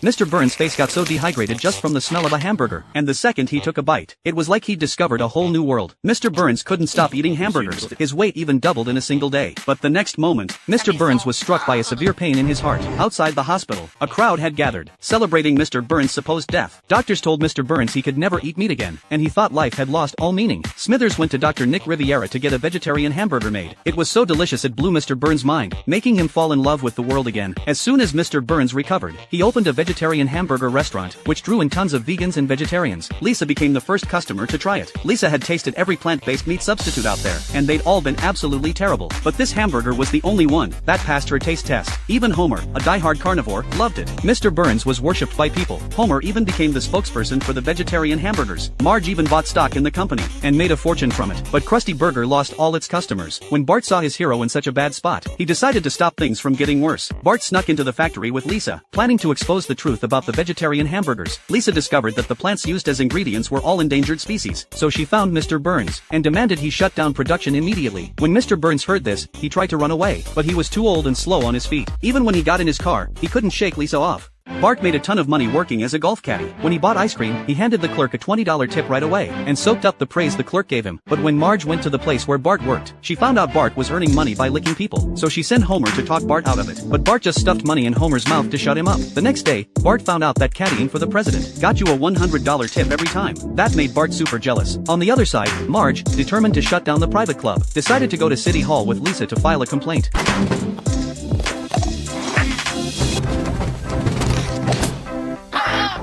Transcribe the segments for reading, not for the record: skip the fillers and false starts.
Mr. Burns' face got so dehydrated just from the smell of a hamburger, and the second he took a bite, it was like he'd discovered a whole new world. Mr. Burns couldn't stop eating hamburgers. His weight even doubled in a single day. But the next moment, Mr. Burns was struck by a severe pain in his heart. Outside the hospital, a crowd had gathered, celebrating Mr. Burns' supposed death. Doctors told Mr. Burns he could never eat meat again, and he thought life had lost all meaning. Smithers went to Dr. Nick Riviera to get a vegetarian hamburger made. It was so delicious it blew Mr. Burns' mind, making him fall in love with the world again. As soon as Mr. Burns recovered, he opened a vegetarian hamburger restaurant, which drew in tons of vegans and vegetarians. Lisa became the first customer to try it. Lisa had tasted every plant-based meat substitute out there, and they'd all been absolutely terrible. But this hamburger was the only one that passed her taste test. Even Homer, a die-hard carnivore, loved it. Mr. Burns was worshipped by people. Homer even became the spokesperson for the vegetarian hamburgers. Marge even bought stock in the company, and made a fortune from it. But Krusty Burger lost all its customers. When Bart saw his hero in such a bad spot, he decided to stop things from getting worse. Bart snuck into the factory with Lisa, planning to expose the truth about the vegetarian hamburgers. Lisa discovered that the plants used as ingredients were all endangered species, so she found Mr. Burns, and demanded he shut down production immediately. When Mr. Burns heard this, he tried to run away, but he was too old and slow on his feet. Even when he got in his car, he couldn't shake Lisa off. Bart made a ton of money working as a golf caddy. When he bought ice cream, he handed the clerk a $20 tip right away, and soaked up the praise the clerk gave him. But when Marge went to the place where Bart worked, she found out Bart was earning money by licking people, so she sent Homer to talk Bart out of it. But Bart just stuffed money in Homer's mouth to shut him up. The next day, Bart found out that caddying for the president got you a $100 tip every time. That made Bart super jealous. On the other side, Marge, determined to shut down the private club, decided to go to City Hall with Lisa to file a complaint.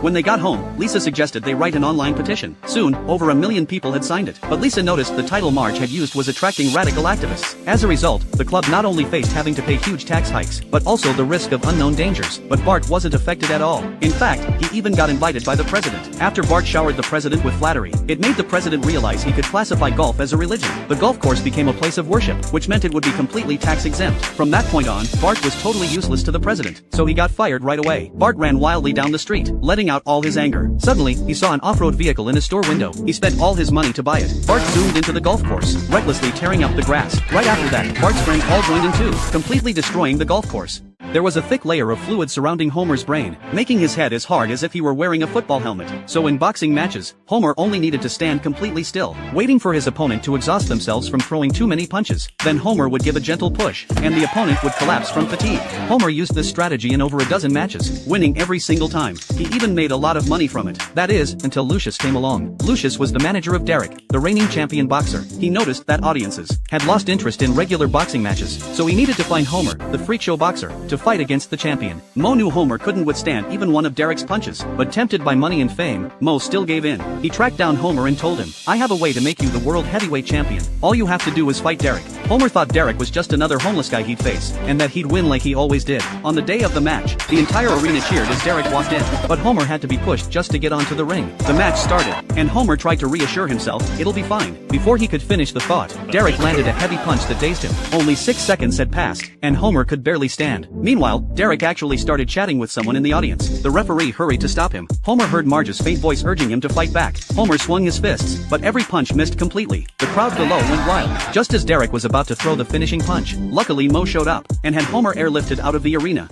When they got home, Lisa suggested they write an online petition. Soon, over 1 million people had signed it. But Lisa noticed the title Marge had used was attracting radical activists. As a result, the club not only faced having to pay huge tax hikes, but also the risk of unknown dangers. But Bart wasn't affected at all. In fact, he even got invited by the president. After Bart showered the president with flattery, it made the president realize he could classify golf as a religion. The golf course became a place of worship, which meant it would be completely tax exempt. From that point on, Bart was totally useless to the president, so he got fired right away. Bart ran wildly down the street, letting out all his anger. Suddenly, he saw an off-road vehicle in a store window. He spent all his money to buy it. Bart zoomed into the golf course, recklessly tearing up the grass. Right after that, Bart's friends all joined in too, completely destroying the golf course. There was a thick layer of fluid surrounding Homer's brain, making his head as hard as if he were wearing a football helmet. So in boxing matches, Homer only needed to stand completely still, waiting for his opponent to exhaust themselves from throwing too many punches. Then Homer would give a gentle push, and the opponent would collapse from fatigue. Homer used this strategy in over a dozen matches, winning every single time. He even made a lot of money from it. That is, until Lucius came along. Lucius was the manager of Derek, the reigning champion boxer. He noticed that audiences had lost interest in regular boxing matches, so he needed to find Homer, the freak show boxer, to fight against the champion. Mo knew Homer couldn't withstand even one of Derek's punches, but tempted by money and fame, Mo still gave in. He tracked down Homer and told him, "I have a way to make you the world heavyweight champion. All you have to do is fight Derek." Homer thought Derek was just another homeless guy he'd face, and that he'd win like he always did. On the day of the match, the entire arena cheered as Derek walked in, but Homer had to be pushed just to get onto the ring. The match started, and Homer tried to reassure himself, "It'll be fine." Before he could finish the thought, Derek landed a heavy punch that dazed him. Only 6 seconds had passed, and Homer could barely stand. Meanwhile, Derek actually started chatting with someone in the audience. The referee hurried to stop him. Homer heard Marge's faint voice urging him to fight back. Homer swung his fists, but every punch missed completely. The crowd below went wild, just as Derek was about to throw the finishing punch. Luckily Mo showed up, and had Homer airlifted out of the arena.